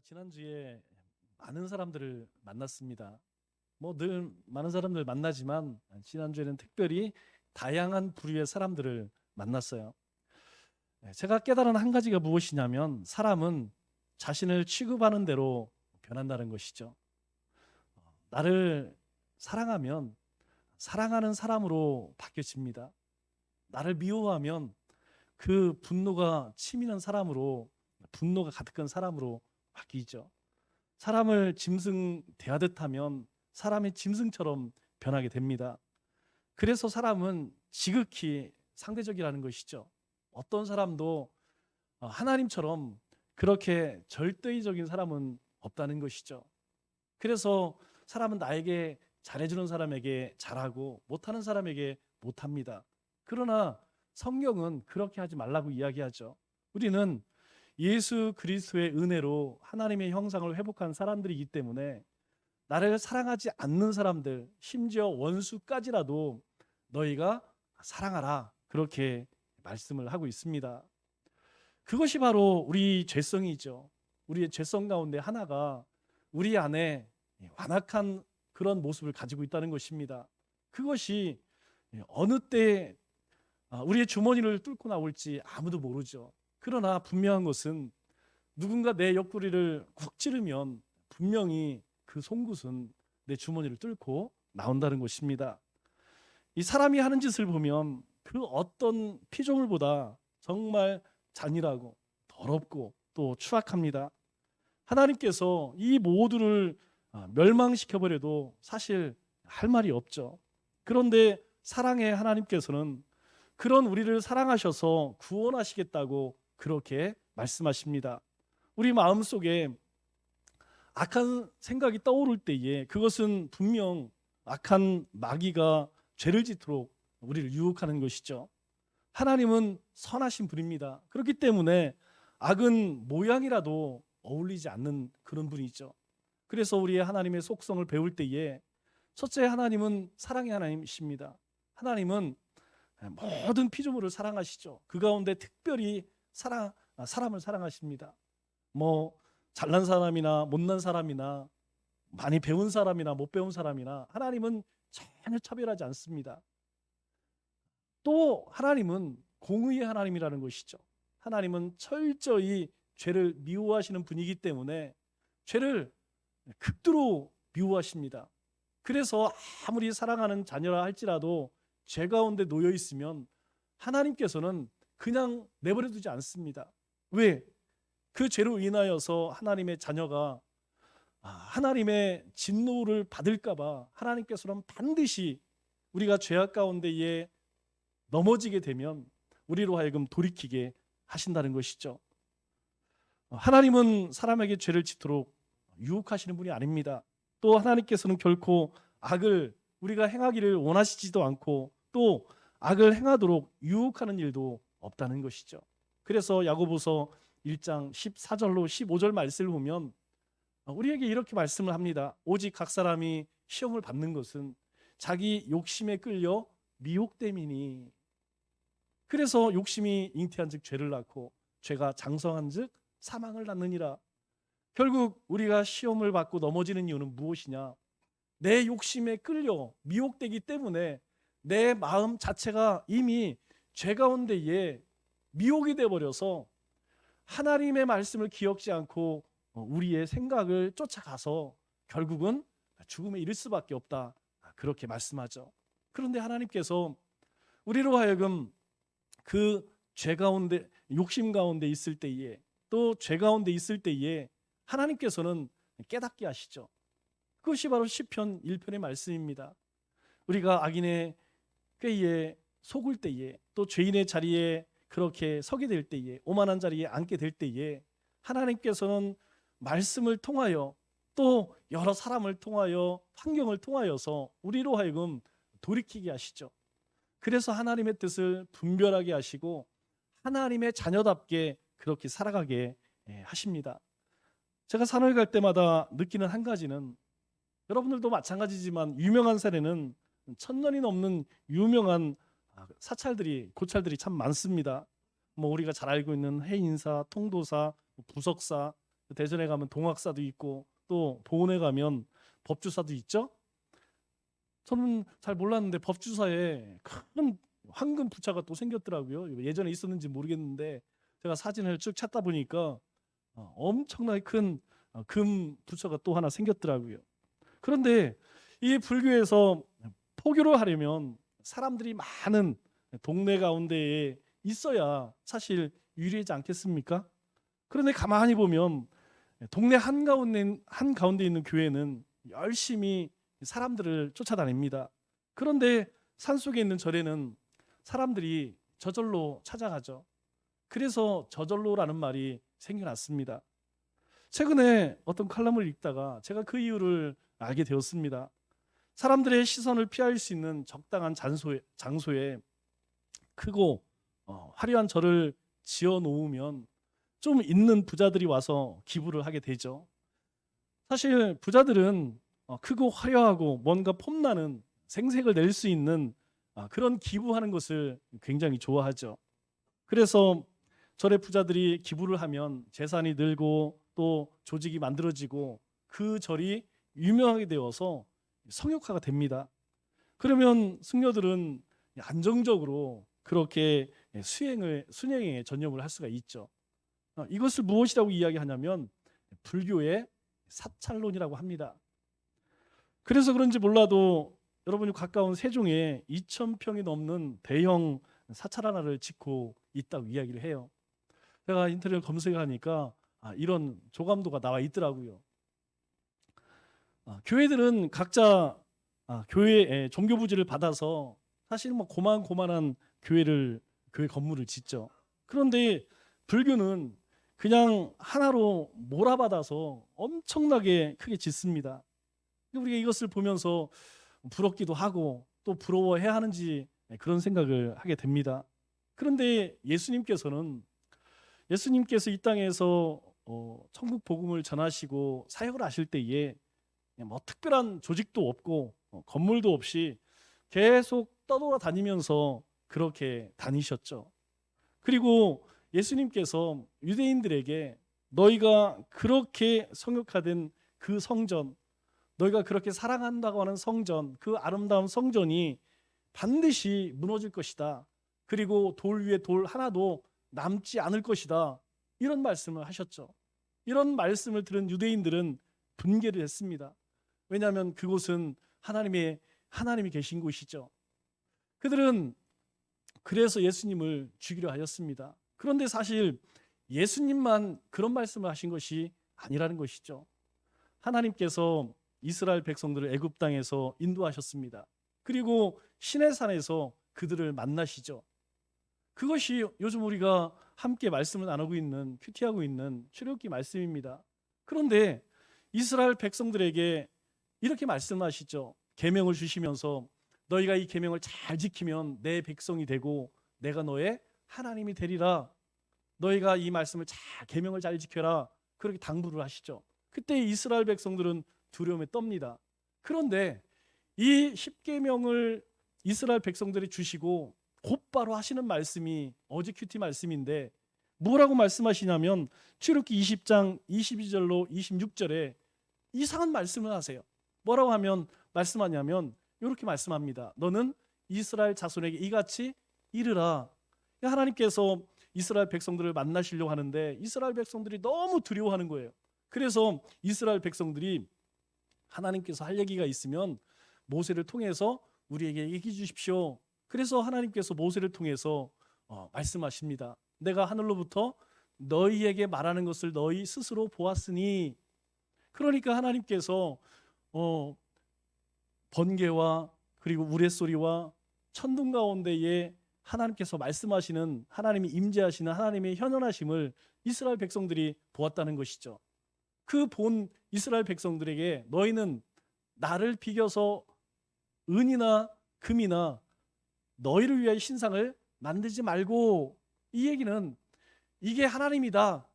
지난주에 많은 사람들을 만났습니다. 뭐 늘 많은 사람들 만나지만 지난주에는 특별히 다양한 부류의 사람들을 만났어요. 제가 깨달은 한 가지가 무엇이냐면 사람은 자신을 취급하는 대로 변한다는 것이죠. 나를 사랑하면 사랑하는 사람으로 바뀌어집니다. 나를 미워하면 그 분노가 치미는 사람으로, 분노가 가득한 사람으로 바뀌죠. 사람을 짐승 대하듯 하면 사람이 짐승처럼 변하게 됩니다. 그래서 사람은 지극히 상대적이라는 것이죠. 어떤 사람도 하나님처럼 그렇게 절대적인 사람은 없다는 것이죠. 그래서 사람은 나에게 잘해주는 사람에게 잘하고 못하는 사람에게 못합니다. 그러나 성경은 그렇게 하지 말라고 이야기하죠. 우리는 예수 그리스도의 은혜로 하나님의 형상을 회복한 사람들이기 때문에 나를 사랑하지 않는 사람들, 심지어 원수까지라도 너희가 사랑하라, 그렇게 말씀을 하고 있습니다. 그것이 바로 우리 죄성이죠. 우리의 죄성 가운데 하나가 우리 안에 완악한 그런 모습을 가지고 있다는 것입니다. 그것이 어느 때 우리의 주머니를 뚫고 나올지 아무도 모르죠. 그러나 분명한 것은 누군가 내 옆구리를 쿡 찌르면 분명히 그 송곳은 내 주머니를 뚫고 나온다는 것입니다. 이 사람이 하는 짓을 보면 그 어떤 피조물보다 정말 잔인하고 더럽고 또 추악합니다. 하나님께서 이 모두를 멸망시켜버려도 사실 할 말이 없죠. 그런데 사랑의 하나님께서는 그런 우리를 사랑하셔서 구원하시겠다고 그렇게 말씀하십니다. 우리 마음속에 악한 생각이 떠오를 때에 그것은 분명 악한 마귀가 죄를 짓도록 우리를 유혹하는 것이죠. 하나님은 선하신 분입니다. 그렇기 때문에 악은 모양이라도 어울리지 않는 그런 분이죠. 그래서 우리의 하나님의 속성을 배울 때에 첫째, 하나님은 사랑의 하나님이십니다. 하나님은 모든 피조물을 사랑하시죠. 그 가운데 특별히 사람을 사랑하십니다. 뭐 잘난 사람이나 못난 사람이나 많이 배운 사람이나 못 배운 사람이나 하나님은 전혀 차별하지 않습니다. 또 하나님은 공의의 하나님이라는 것이죠. 하나님은 철저히 죄를 미워하시는 분이기 때문에 죄를 극도로 미워하십니다. 그래서 아무리 사랑하는 자녀라 할지라도 죄 가운데 놓여 있으면 하나님께서는 그냥 내버려 두지 않습니다. 왜? 그 죄로 인하여서 하나님의 자녀가 하나님의 진노를 받을까 봐 하나님께서는 반드시 우리가 죄악 가운데에 넘어지게 되면 우리로 하여금 돌이키게 하신다는 것이죠. 하나님은 사람에게 죄를 짓도록 유혹하시는 분이 아닙니다. 또 하나님께서는 결코 악을 우리가 행하기를 원하시지도 않고 또 악을 행하도록 유혹하는 일도 없다는 것이죠. 그래서 야고보서 1장 14절로 15절 말씀을 보면 우리에게 이렇게 말씀을 합니다. 오직 각 사람이 시험을 받는 것은 자기 욕심에 끌려 미혹됨이니. 그래서 욕심이 잉태한즉 죄를 낳고 죄가 장성한즉 사망을 낳느니라. 결국 우리가 시험을 받고 넘어지는 이유는 무엇이냐? 내 욕심에 끌려 미혹되기 때문에 내 마음 자체가 이미 죄 가운데에 미혹이 되어 버려서 하나님의 말씀을 기억지 않고 우리의 생각을 쫓아가서 결국은 죽음에 이를 수밖에 없다, 그렇게 말씀하죠. 그런데 하나님께서 우리로 하여금 그 죄 가운데, 욕심 가운데 있을 때에, 또 죄 가운데 있을 때에 하나님께서는 깨닫게 하시죠. 그것이 바로 시편 1편의 말씀입니다. 우리가 악인의 꾀에 속을 때에, 또 죄인의 자리에 그렇게 서게 될 때에, 오만한 자리에 앉게 될 때에 하나님께서는 말씀을 통하여 또 여러 사람을 통하여 환경을 통하여서 우리로 하여금 돌이키게 하시죠. 그래서 하나님의 뜻을 분별하게 하시고 하나님의 자녀답게 그렇게 살아가게 하십니다. 제가 산을 갈 때마다 느끼는 한 가지는, 여러분들도 마찬가지지만 유명한 사례는 1000년이 넘는 유명한 사찰들이, 고찰들이 참 많습니다. 뭐 우리가 잘 알고 있는 해인사, 통도사, 부석사, 대전에 가면 동학사도 있고 또 보은에 가면 법주사도 있죠. 저는 잘 몰랐는데 법주사에 큰 황금 부차가 또 생겼더라고요. 예전에 있었는지 모르겠는데 제가 사진을 쭉 찾다 보니까 엄청나게 큰 금 부처가 또 하나 생겼더라고요. 그런데 이 불교에서 포교를 하려면 사람들이 많은 동네 가운데에 있어야 사실 유리하지 않겠습니까? 그런데 가만히 보면 동네 한가운데 있는 교회는 열심히 사람들을 쫓아다닙니다. 그런데 산속에 있는 절에는 사람들이 저절로 찾아가죠. 그래서 저절로라는 말이 생겨났습니다. 최근에 어떤 칼럼을 읽다가 제가 그 이유를 알게 되었습니다. 사람들의 시선을 피할 수 있는 적당한 장소에 크고 화려한 절을 지어 놓으면 좀 있는 부자들이 와서 기부를 하게 되죠. 사실 부자들은 크고 화려하고 뭔가 폼나는 생색을 낼 수 있는 그런 기부하는 것을 굉장히 좋아하죠. 그래서 절의 부자들이 기부를 하면 재산이 늘고 또 조직이 만들어지고 그 절이 유명하게 되어서 성역화가 됩니다. 그러면 승려들은 안정적으로 그렇게 순행에 전념을 할 수가 있죠. 이것을 무엇이라고 이야기하냐면 불교의 사찰론이라고 합니다. 그래서 그런지 몰라도 여러분이 가까운 세종에 2,000평이 넘는 대형 사찰 하나를 짓고 있다고 이야기를 해요. 제가 인터넷 검색하니까 이런 조감도가 나와 있더라고요. 교회들은 각자 교회의 종교 부지를 받아서 사실 뭐 고만고만한 교회 건물을 짓죠. 그런데 불교는 그냥 하나로 몰아받아서 엄청나게 크게 짓습니다. 우리가 이것을 보면서 부럽기도 하고 또 부러워해야 하는지 그런 생각을 하게 됩니다. 그런데 예수님께서 이 땅에서 천국 복음을 전하시고 사역을 하실 때에 뭐 특별한 조직도 없고 건물도 없이 계속 떠돌아다니면서 그렇게 다니셨죠. 그리고 예수님께서 유대인들에게 너희가 그렇게 성역화된 그 성전, 너희가 그렇게 사랑한다고 하는 성전, 그 아름다운 성전이 반드시 무너질 것이다. 그리고 돌 위에 돌 하나도 남지 않을 것이다. 이런 말씀을 하셨죠. 이런 말씀을 들은 유대인들은 분개를 했습니다. 왜냐하면 그곳은 하나님이 계신 곳이죠. 그들은 그래서 예수님을 죽이려 하였습니다. 그런데 사실 예수님만 그런 말씀을 하신 것이 아니라는 것이죠. 하나님께서 이스라엘 백성들을 애굽 땅에서 인도하셨습니다. 그리고 시내산에서 그들을 만나시죠. 그것이 요즘 우리가 함께 말씀을 나누고 있는 큐티하고 있는 출애굽기 말씀입니다. 그런데 이스라엘 백성들에게 이렇게 말씀하시죠. 계명을 주시면서 너희가 이 계명을 잘 지키면 내 백성이 되고 내가 너의 하나님이 되리라. 너희가 이 말씀을 계명을 잘 지켜라. 그렇게 당부를 하시죠. 그때 이스라엘 백성들은 두려움에 떱니다. 그런데 이 10계명을 이스라엘 백성들이 주시고 곧바로 하시는 말씀이 어제 큐티 말씀인데 뭐라고 말씀하시냐면 출애굽기 20장 22절로 26절에 이상한 말씀을 하세요. 뭐라고 말씀하냐면 이렇게 말씀합니다. 너는 이스라엘 자손에게 이같이 이르라. 하나님께서 이스라엘 백성들을 만나시려고 하는데 이스라엘 백성들이 너무 두려워하는 거예요. 그래서 이스라엘 백성들이 하나님께서 할 얘기가 있으면 모세를 통해서 우리에게 얘기해 주십시오. 그래서 하나님께서 모세를 통해서 말씀하십니다. 내가 하늘로부터 너희에게 말하는 것을 너희 스스로 보았으니. 그러니까 하나님께서 번개와 그리고 우레소리와 천둥 가운데에 하나님께서 말씀하시는 하나님이 임재하시는 하나님의 현현하심을 이스라엘 백성들이 보았다는 것이죠. 그 본 이스라엘 백성들에게 너희는 나를 비겨서 은이나 금이나 너희를 위하여 신상을 만들지 말고, 이 얘기는 이게 하나님이다.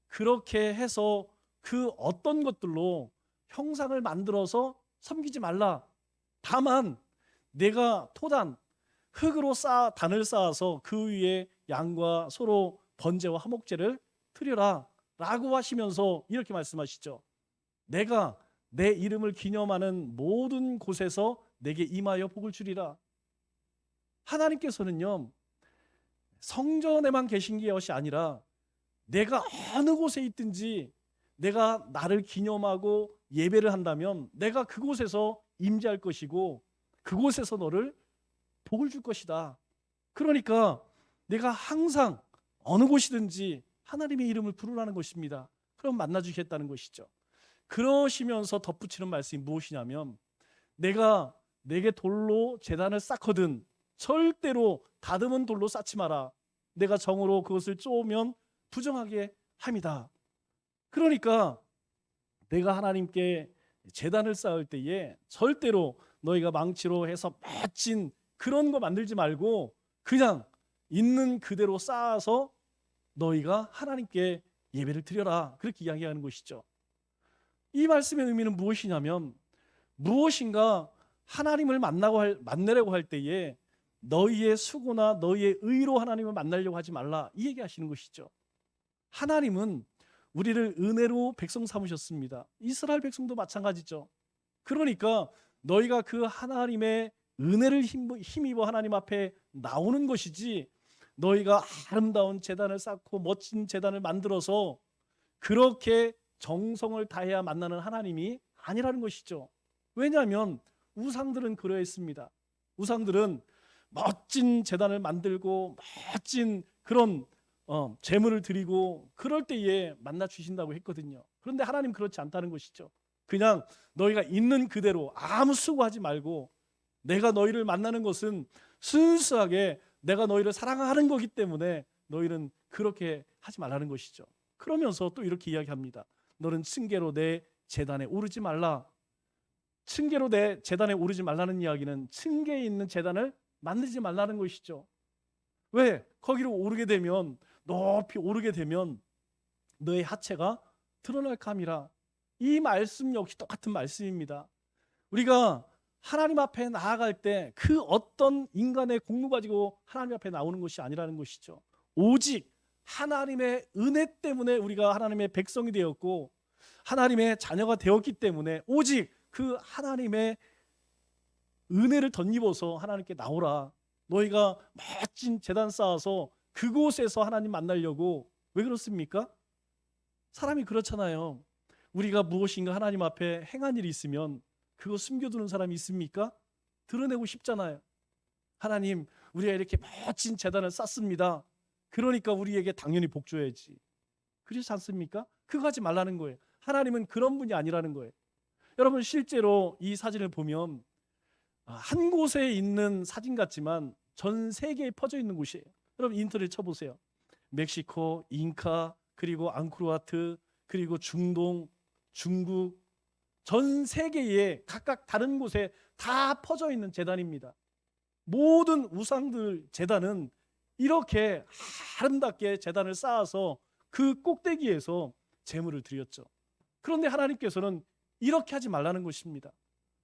그렇게 해서 그 어떤 것들로 형상을 만들어서 섬기지 말라. 다만 내가 흙으로 단을 쌓아서 그 위에 양과 소로 번제와 화목제를 드려라. 라고 하시면서 이렇게 말씀하시죠. 내가 내 이름을 기념하는 모든 곳에서 내게 임하여 복을 주리라. 하나님께서는요, 성전에만 계신 것이 아니라 내가 어느 곳에 있든지 내가 나를 기념하고 예배를 한다면 내가 그곳에서 임재할 것이고 그곳에서 너를 복을 줄 것이다. 그러니까 내가 항상 어느 곳이든지 하나님의 이름을 부르라는 것입니다. 그럼 만나 주시겠다는 것이죠. 그러시면서 덧붙이는 말씀이 무엇이냐면, 내가 내게 돌로 제단을 쌓거든 절대로 다듬은 돌로 쌓지 마라. 내가 정으로 그것을 쪼으면 부정하게 함이다. 그러니까 내가 하나님께 제단을 쌓을 때에 절대로 너희가 망치로 해서 멋진 그런 거 만들지 말고 그냥 있는 그대로 쌓아서 너희가 하나님께 예배를 드려라. 그렇게 이야기하는 것이죠. 이 말씀의 의미는 무엇이냐면, 무엇인가 하나님을 만나려고 할 때에 너희의 수고나 너희의 의로 하나님을 만나려고 하지 말라, 이 얘기하시는 것이죠. 하나님은 우리를 은혜로 백성 삼으셨습니다. 이스라엘 백성도 마찬가지죠. 그러니까 너희가 그 하나님의 은혜를 힘입어 하나님 앞에 나오는 것이지, 너희가 아름다운 제단을 쌓고 멋진 제단을 만들어서 그렇게 정성을 다해야 만나는 하나님이 아니라는 것이죠. 왜냐하면 우상들은 그러했습니다. 우상들은 멋진 제단을 만들고 멋진 그런 제물을 드리고 그럴 때에 만나 주신다고 했거든요. 그런데 하나님 그렇지 않다는 것이죠. 그냥 너희가 있는 그대로 아무 수고하지 말고, 내가 너희를 만나는 것은 순수하게 내가 너희를 사랑하는 거기 때문에 너희는 그렇게 하지 말라는 것이죠. 그러면서 또 이렇게 이야기합니다. 너는 층계로 내 제단에 오르지 말라. 층계로 내 제단에 오르지 말라는 이야기는 층계에 있는 제단을 만들지 말라는 것이죠. 왜? 거기로 오르게 되면, 높이 오르게 되면 너의 하체가 드러날까 함이라. 이 말씀 역시 똑같은 말씀입니다. 우리가 하나님 앞에 나아갈 때 그 어떤 인간의 공로 가지고 하나님 앞에 나오는 것이 아니라는 것이죠. 오직 하나님의 은혜 때문에 우리가 하나님의 백성이 되었고 하나님의 자녀가 되었기 때문에 오직 그 하나님의 은혜를 덧입어서 하나님께 나오라. 너희가 멋진 제단 쌓아서 그곳에서 하나님 만나려고. 왜 그렇습니까? 사람이 그렇잖아요. 우리가 무엇인가 하나님 앞에 행한 일이 있으면 그거 숨겨두는 사람이 있습니까? 드러내고 싶잖아요. 하나님, 우리가 이렇게 멋진 제단을 쌓습니다. 그러니까 우리에게 당연히 복 줘야지. 그렇지 않습니까? 그거 하지 말라는 거예요. 하나님은 그런 분이 아니라는 거예요. 여러분, 실제로 이 사진을 보면 한 곳에 있는 사진 같지만 전 세계에 퍼져 있는 곳이에요. 여러분, 인터넷 쳐보세요. 멕시코, 잉카, 그리고 앙코르와트, 그리고 중동, 중국, 전 세계에 각각 다른 곳에 다 퍼져 있는 제단입니다. 모든 우상들 제단은 이렇게 아름답게 제단을 쌓아서 그 꼭대기에서 제물을 드렸죠. 그런데 하나님께서는 이렇게 하지 말라는 것입니다.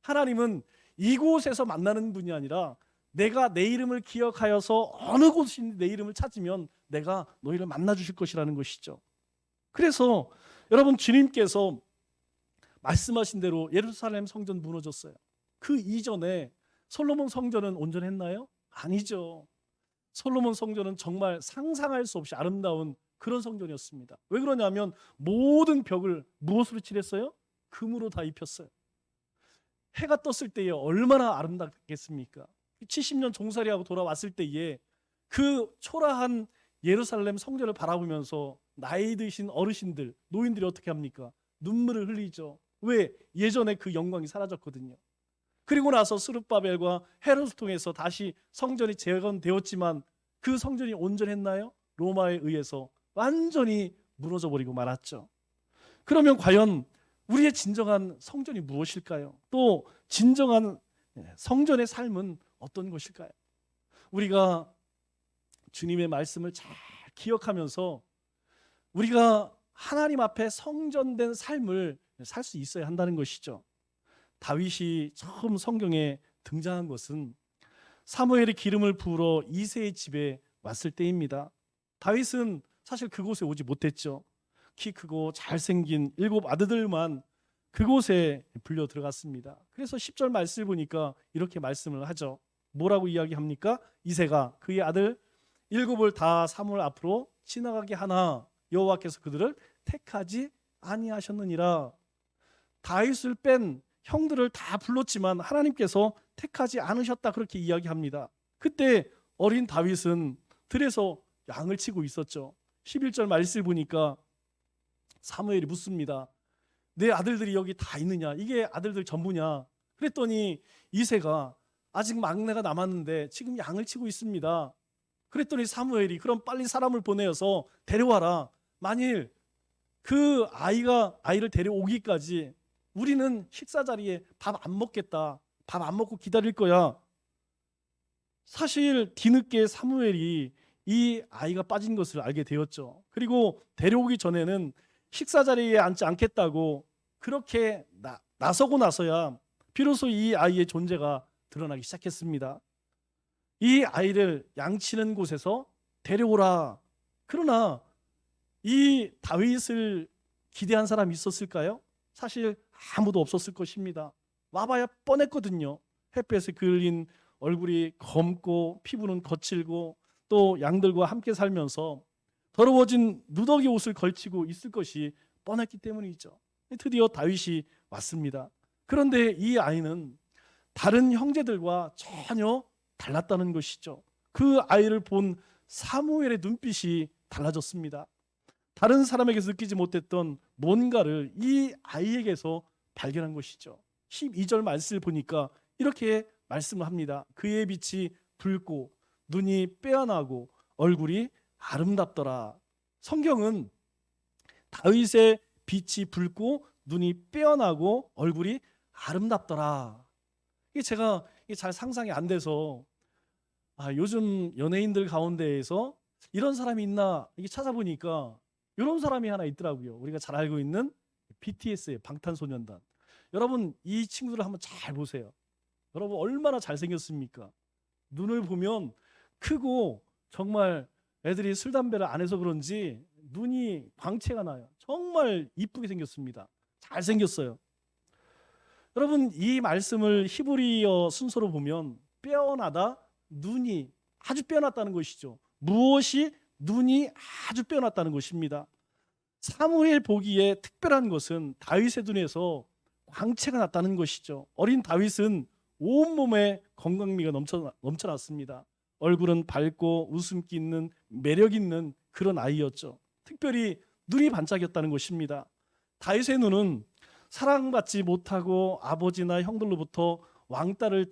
하나님은 이곳에서 만나는 분이 아니라 내가 내 이름을 기억하여서 어느 곳인지 내 이름을 찾으면 내가 너희를 만나 주실 것이라는 것이죠. 그래서 여러분, 주님께서 말씀하신 대로 예루살렘 성전 무너졌어요. 그 이전에 솔로몬 성전은 온전했나요? 아니죠. 솔로몬 성전은 정말 상상할 수 없이 아름다운 그런 성전이었습니다. 왜 그러냐면 모든 벽을 무엇으로 칠했어요? 금으로 다 입혔어요. 해가 떴을 때에 얼마나 아름답겠습니까? 70년 종살이하고 돌아왔을 때에 그 초라한 예루살렘 성전을 바라보면서 나이 드신 어르신들, 노인들이 어떻게 합니까? 눈물을 흘리죠. 왜? 예전에 그 영광이 사라졌거든요. 그리고 나서 스룹바벨과 헤롯을 통해서 다시 성전이 재건되었지만 그 성전이 온전했나요? 로마에 의해서 완전히 무너져 버리고 말았죠. 그러면 과연 우리의 진정한 성전이 무엇일까요? 또 진정한 성전의 삶은 어떤 것일까요? 우리가 주님의 말씀을 잘 기억하면서 우리가 하나님 앞에 성전된 삶을 살 수 있어야 한다는 것이죠. 다윗이 처음 성경에 등장한 것은 사무엘이 기름을 부으러 이새의 집에 왔을 때입니다. 다윗은 사실 그곳에 오지 못했죠. 키 크고 잘생긴 7 아들들만 그곳에 불려 들어갔습니다. 그래서 10절 말씀을 보니까 이렇게 말씀을 하죠. 뭐라고 이야기합니까? 이새가 그의 아들 7을 다 사무엘 앞으로 지나가게 하나 여호와께서 그들을 택하지 아니하셨느니라. 다윗을 뺀 형들을 다 불렀지만 하나님께서 택하지 않으셨다, 그렇게 이야기합니다. 그때 어린 다윗은 들에서 양을 치고 있었죠. 11절 말씀을 보니까 사무엘이 묻습니다. 내 아들들이 여기 다 있느냐? 이게 아들들 전부냐? 그랬더니 이새가 아직 막내가 남았는데 지금 양을 치고 있습니다. 그랬더니 사무엘이 그럼 빨리 사람을 보내어서 데려와라. 만일 그 아이를 데려오기까지 우리는 식사 자리에 밥 안 먹겠다. 밥 안 먹고 기다릴 거야. 사실 뒤늦게 사무엘이 이 아이가 빠진 것을 알게 되었죠. 그리고 데려오기 전에는 식사 자리에 앉지 않겠다고 그렇게 나서고 나서야 비로소 이 아이의 존재가 드러나기 시작했습니다. 이 아이를 양치는 곳에서 데려오라. 그러나 이 다윗을 기대한 사람이 있었을까요? 사실 아무도 없었을 것입니다. 와봐야 뻔했거든요. 햇볕에 그을린 얼굴이 검고 피부는 거칠고 또 양들과 함께 살면서 더러워진 누더기 옷을 걸치고 있을 것이 뻔했기 때문이죠. 드디어 다윗이 왔습니다. 그런데 이 아이는 다른 형제들과 전혀 달랐다는 것이죠. 그 아이를 본 사무엘의 눈빛이 달라졌습니다. 다른 사람에게서 느끼지 못했던 뭔가를 이 아이에게서 발견한 것이죠. 12절 말씀을 보니까 이렇게 말씀을 합니다. 그의 빛이 붉고 눈이 빼어나고 얼굴이 아름답더라. 성경은 다윗의 빛이 붉고 눈이 빼어나고 얼굴이 아름답더라. 이게 제가 잘 상상이 안 돼서 요즘 연예인들 가운데에서 이런 사람이 있나 이게 찾아보니까 이런 사람이 하나 있더라고요. 우리가 잘 알고 있는 BTS의 방탄소년단. 여러분 이 친구들을 한번 잘 보세요. 여러분 얼마나 잘생겼습니까? 눈을 보면 크고 정말 애들이 술 담배를 안 해서 그런지 눈이 광채가 나요. 정말 이쁘게 생겼습니다. 잘생겼어요. 여러분 이 말씀을 히브리어 순서로 보면 빼어나다, 눈이 아주 빼어났다는 것이죠. 무엇이 눈이 아주 빼어났다는 것입니다. 사무엘 보기에 특별한 것은 다윗의 눈에서 광채가 났다는 것이죠. 어린 다윗은 온몸에 건강미가 넘쳐났습니다. 얼굴은 밝고 웃음기 있는 매력 있는 그런 아이였죠. 특별히 눈이 반짝였다는 것입니다. 다윗의 눈은 사랑받지 못하고 아버지나 형들로부터 왕따를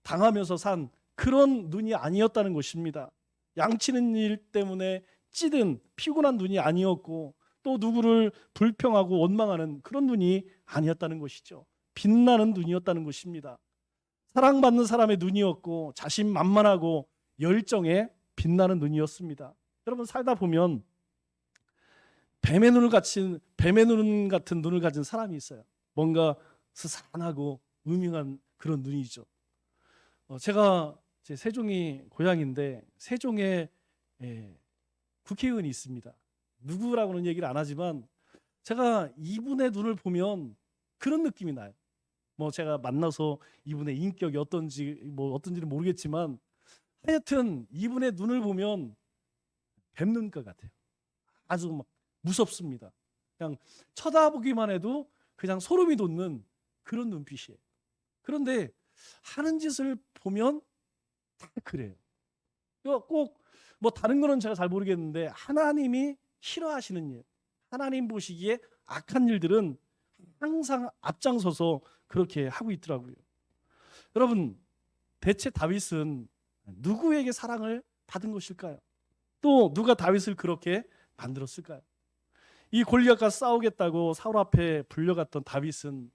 당하면서 산 그런 눈이 아니었다는 것입니다. 양치는 일 때문에 찌든 피곤한 눈이 아니었고 또 누구를 불평하고 원망하는 그런 눈이 아니었다는 것이죠. 빛나는 눈이었다는 것입니다. 사랑받는 사람의 눈이었고 자신만만하고 열정에 빛나는 눈이었습니다. 여러분 살다 보면 뱀의 눈 같은 눈을 가진 사람이 있어요. 뭔가 스산하고 음흉한 그런 눈이죠. 제가 제 세종이 고향인데 세종에 국회의원이 있습니다. 누구라고는 얘기를 안 하지만 제가 이분의 눈을 보면 그런 느낌이 나요. 제가 만나서 이분의 인격이 어떤지는 모르겠지만 하여튼 이분의 눈을 보면 뱀눈것 같아요. 아주 막 무섭습니다. 그냥 쳐다보기만 해도 그냥 소름이 돋는 그런 눈빛이에요. 그런데 하는 짓을 보면 다 그래요. 꼭 다른 거는 제가 잘 모르겠는데 하나님이 싫어하시는 일, 하나님 보시기에 악한 일들은 항상 앞장서서 그렇게 하고 있더라고요. 여러분 대체 다윗은 누구에게 사랑을 받은 것일까요? 또 누가 다윗을 그렇게 만들었을까요? 이 골리앗과 싸우겠다고 사울 앞에 불려갔던 다윗은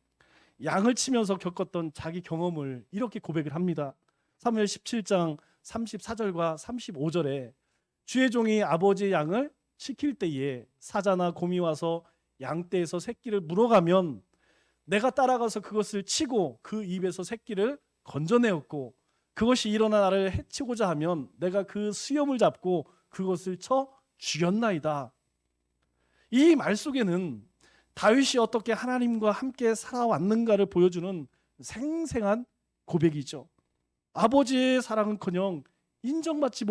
양을 치면서 겪었던 자기 경험을 이렇게 고백을 합니다. 사무엘 17장 34절과 35절에 주의 종이 아버지의 양을 지킬 때에 사자나 곰이 와서 양떼에서 새끼를 물어가면 내가 따라가서 그것을 치고 그 입에서 새끼를 건져내었고 그것이 일어나 나를 해치고자 하면 내가 그 수염을 잡고 그것을 쳐 죽였나이다. 이 말 속에는 다윗이 어떻게 하나님과 함께 살아왔는가를 보여주는 생생한 고백이죠. 아버지의 사랑은커녕 인정받지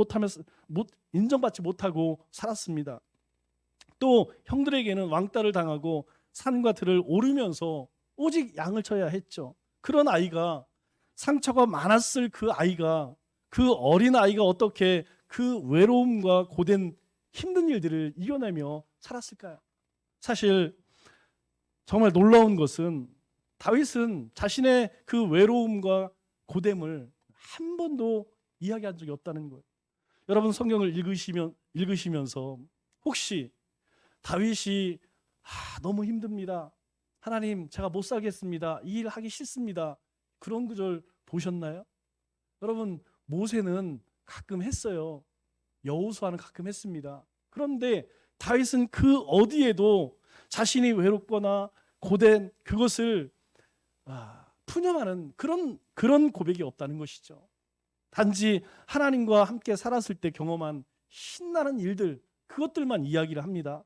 못하고 살았습니다. 또 형들에게는 왕따를 당하고 산과 들을 오르면서 오직 양을 쳐야 했죠. 그런 아이가, 상처가 많았을 그 아이가, 그 어린 아이가 어떻게 그 외로움과 고된 힘든 일들을 이겨내며 살았을까요? 사실 정말 놀라운 것은 다윗은 자신의 그 외로움과 고됨을 한 번도 이야기한 적이 없다는 거예요. 여러분 성경을 읽으시면서 혹시 다윗이 너무 힘듭니다, 하나님 제가 못 살겠습니다, 이 일 하기 싫습니다, 그런 구절 보셨나요? 여러분 모세는 가끔 했어요. 여호수아는 가끔 했습니다. 그런데 다윗은 그 어디에도 자신이 외롭거나 고된 그것을 푸념하는 그런 고백이 없다는 것이죠. 단지 하나님과 함께 살았을 때 경험한 신나는 일들, 그것들만 이야기를 합니다.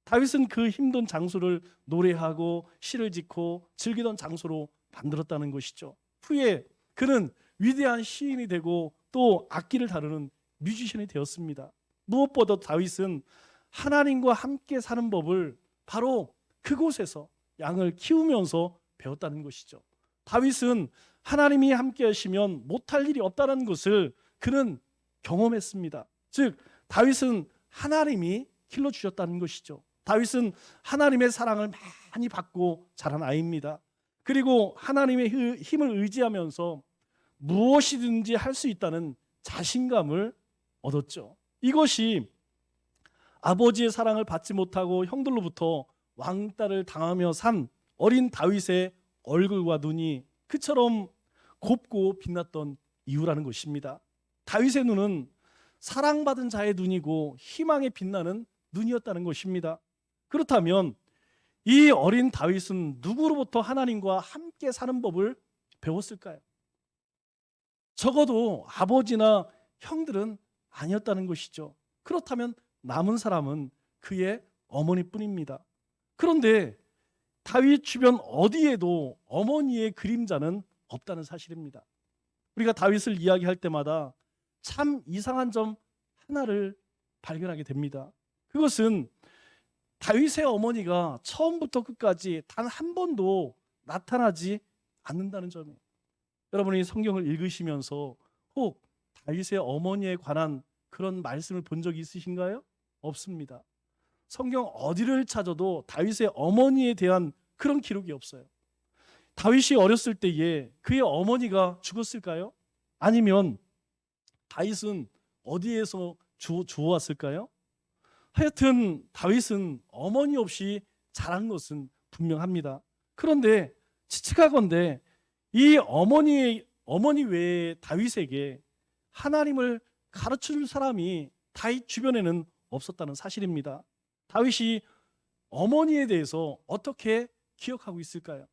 다윗은 그 힘든 장소를 노래하고 시를 짓고 즐기던 장소로 만들었다는 것이죠. 후에 그는 위대한 시인이 되고 또 악기를 다루는 뮤지션이 되었습니다. 무엇보다 다윗은 하나님과 함께 사는 법을 바로 그곳에서 양을 키우면서 배웠다는 것이죠. 다윗은 하나님이 함께 하시면 못할 일이 없다는 것을 그는 경험했습니다. 즉 다윗은 하나님이 길러주셨다는 것이죠. 다윗은 하나님의 사랑을 많이 받고 자란 아이입니다. 그리고 하나님의 힘을 의지하면서 무엇이든지 할 수 있다는 자신감을 얻었죠. 이것이 아버지의 사랑을 받지 못하고 형들로부터 왕따를 당하며 산 어린 다윗의 얼굴과 눈이 그처럼 곱고 빛났던 이유라는 것입니다. 다윗의 눈은 사랑받은 자의 눈이고 희망에 빛나는 눈이었다는 것입니다. 그렇다면 이 어린 다윗은 누구로부터 하나님과 함께 사는 법을 배웠을까요? 적어도 아버지나 형들은 아니었다는 것이죠. 그렇다면 남은 사람은 그의 어머니뿐입니다. 그런데 다윗 주변 어디에도 어머니의 그림자는 없다는 사실입니다. 우리가 다윗을 이야기할 때마다 참 이상한 점 하나를 발견하게 됩니다. 그것은 다윗의 어머니가 처음부터 끝까지 단 한 번도 나타나지 않는다는 점이에요. 여러분이 성경을 읽으시면서 혹 다윗의 어머니에 관한 그런 말씀을 본 적이 있으신가요? 없습니다. 성경 어디를 찾아도 다윗의 어머니에 대한 그런 기록이 없어요. 다윗이 어렸을 때에 그의 어머니가 죽었을까요? 아니면 다윗은 어디에서 주워왔을까요? 하여튼 다윗은 어머니 없이 자란 것은 분명합니다. 그런데 추측하건대 이 어머니 외에 다윗에게 하나님을 가르쳐줄 사람이 다윗 주변에는 없었다는 사실입니다. 다윗이 어머니에 대해서 어떻게 기억하고 있을까요?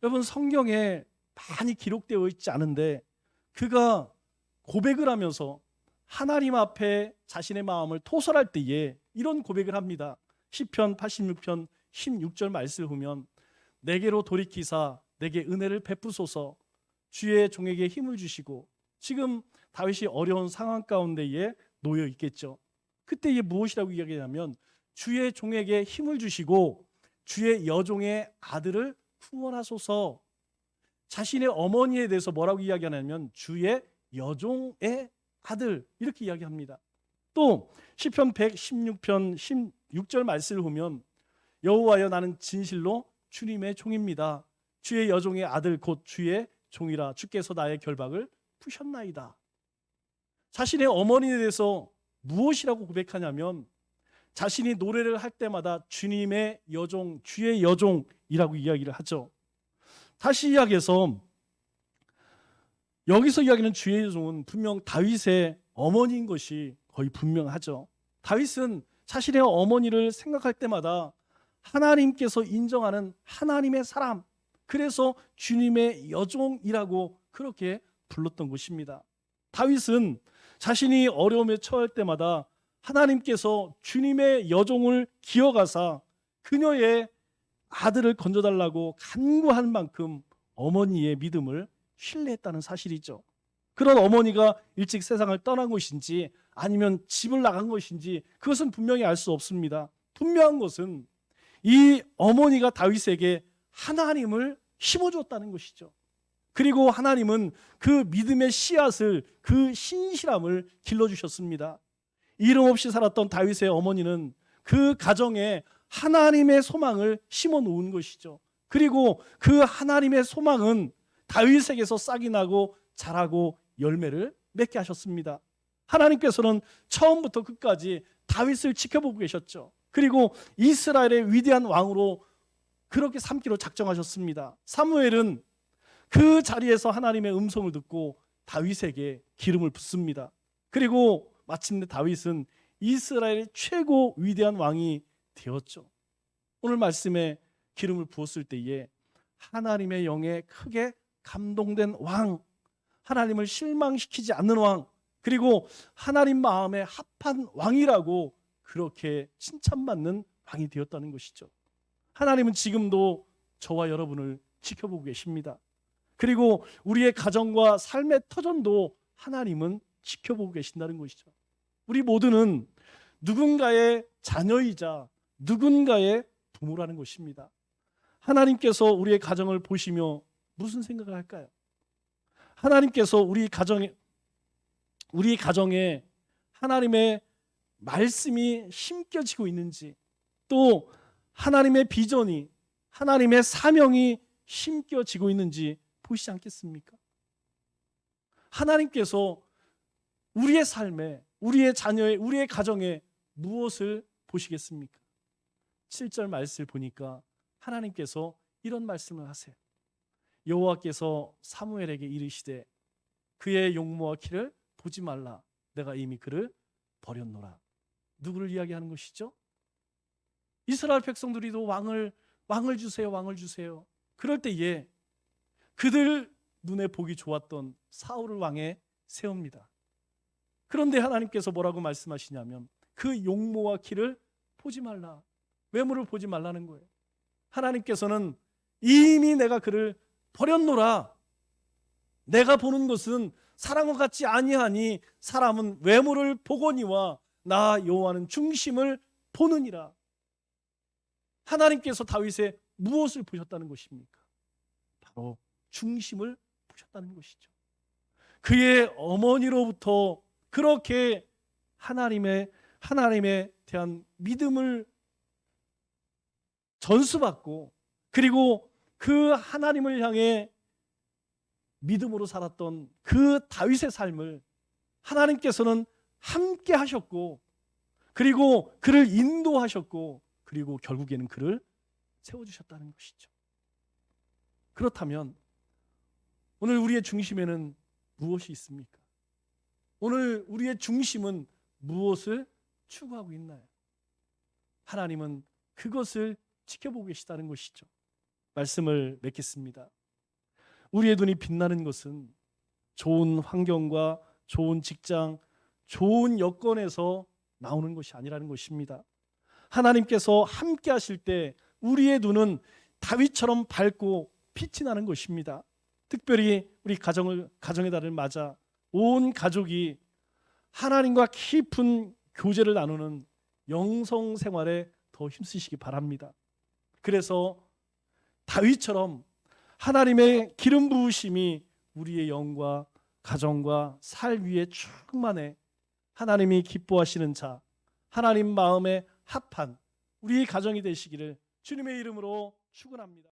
여러분 성경에 많이 기록되어 있지 않은데 그가 고백을 하면서 하나님 앞에 자신의 마음을 토설할 때에 이런 고백을 합니다. 시편 86편 16절 말씀을 보면 내게로 돌이키사 내게 은혜를 베푸소서, 주의 종에게 힘을 주시고, 지금 다윗이 어려운 상황 가운데에 놓여 있겠죠. 그때에 무엇이라고 이야기하냐면 주의 종에게 힘을 주시고 주의 여종의 아들을 후원하소서. 자신의 어머니에 대해서 뭐라고 이야기하냐면 주의 여종의 아들, 이렇게 이야기합니다. 또 시편 116편 16절 말씀을 보면 여호와여 나는 진실로 주님의 종입니다. 주의 여종의 아들 곧 주의 종이라 주께서 나의 결박을 푸셨나이다. 자신의 어머니에 대해서 무엇이라고 고백하냐면 자신이 노래를 할 때마다 주님의 여종, 주의 여종이라고 이야기를 하죠. 다시 이야기해서 여기서 이야기하는 주의 여종은 분명 다윗의 어머니인 것이 거의 분명하죠. 다윗은 자신의 어머니를 생각할 때마다 하나님께서 인정하는 하나님의 사람, 그래서 주님의 여종이라고 그렇게 불렀던 것입니다. 다윗은 자신이 어려움에 처할 때마다 하나님께서 주님의 여종을 기어가사 그녀의 아들을 건져달라고 간구한 만큼 어머니의 믿음을 신뢰했다는 사실이죠. 그런 어머니가 일찍 세상을 떠난 것인지 아니면 집을 나간 것인지 그것은 분명히 알 수 없습니다. 분명한 것은 이 어머니가 다윗에게 하나님을 심어주었다는 것이죠. 그리고 하나님은 그 믿음의 씨앗을, 그 신실함을 길러주셨습니다. 이름 없이 살았던 다윗의 어머니는 그 가정에 하나님의 소망을 심어 놓은 것이죠. 그리고 그 하나님의 소망은 다윗에게서 싹이 나고 자라고 열매를 맺게 하셨습니다. 하나님께서는 처음부터 끝까지 다윗을 지켜보고 계셨죠. 그리고 이스라엘의 위대한 왕으로 그렇게 삼기로 작정하셨습니다. 사무엘은 그 자리에서 하나님의 음성을 듣고 다윗에게 기름을 붓습니다. 그리고 마침내 다윗은 이스라엘의 최고 위대한 왕이 되었죠. 오늘 말씀에 기름을 부었을 때에 하나님의 영에 크게 감동된 왕, 하나님을 실망시키지 않는 왕, 그리고 하나님 마음에 합한 왕이라고 그렇게 칭찬받는 왕이 되었다는 것이죠. 하나님은 지금도 저와 여러분을 지켜보고 계십니다. 그리고 우리의 가정과 삶의 터전도 하나님은 지켜보고 계신다는 것이죠. 우리 모두는 누군가의 자녀이자 누군가의 부모라는 것입니다. 하나님께서 우리의 가정을 보시며 무슨 생각을 할까요? 하나님께서 우리 가정에 하나님의 말씀이 심겨지고 있는지, 또 하나님의 비전이, 하나님의 사명이 심겨지고 있는지 보시지 않겠습니까? 하나님께서 우리의 삶에, 우리의 자녀의, 우리의 가정에 무엇을 보시겠습니까? 7절 말씀을 보니까 하나님께서 이런 말씀을 하세요. 여호와께서 사무엘에게 이르시되 그의 용모와 키를 보지 말라. 내가 이미 그를 버렸노라. 누구를 이야기하는 것이죠? 이스라엘 백성들이도 왕을 주세요, 왕을 주세요. 그럴 때에 그들 눈에 보기 좋았던 사울을 왕에 세웁니다. 그런데 하나님께서 뭐라고 말씀하시냐면 그 용모와 키를 보지 말라. 외모를 보지 말라는 거예요. 하나님께서는 이미 내가 그를 버렸노라. 내가 보는 것은 사람과 같지 아니하니 사람은 외모를 보거니와 나 여호와는 중심을 보느니라. 하나님께서 다윗의 무엇을 보셨다는 것입니까? 바로 중심을 보셨다는 것이죠. 그의 어머니로부터 그렇게 하나님에 대한 믿음을 전수받고, 그리고 그 하나님을 향해 믿음으로 살았던 그 다윗의 삶을 하나님께서는 함께 하셨고, 그리고 그를 인도하셨고, 그리고 결국에는 그를 세워주셨다는 것이죠. 그렇다면 오늘 우리의 중심에는 무엇이 있습니까? 오늘 우리의 중심은 무엇을 추구하고 있나요? 하나님은 그것을 지켜보고 계시다는 것이죠. 말씀을 맺겠습니다. 우리의 눈이 빛나는 것은 좋은 환경과 좋은 직장, 좋은 여건에서 나오는 것이 아니라는 것입니다. 하나님께서 함께 하실 때 우리의 눈은 다윗처럼 밝고 빛이 나는 것입니다. 특별히 우리 가정의 달을 맞아 온 가족이 하나님과 깊은 교제를 나누는 영성 생활에 더 힘쓰시기 바랍니다. 그래서 다윗처럼 하나님의 기름 부으심이 우리의 영과 가정과 살 위에 충만해 하나님이 기뻐하시는 자, 하나님 마음에 합한 우리 가정이 되시기를 주님의 이름으로 축원합니다.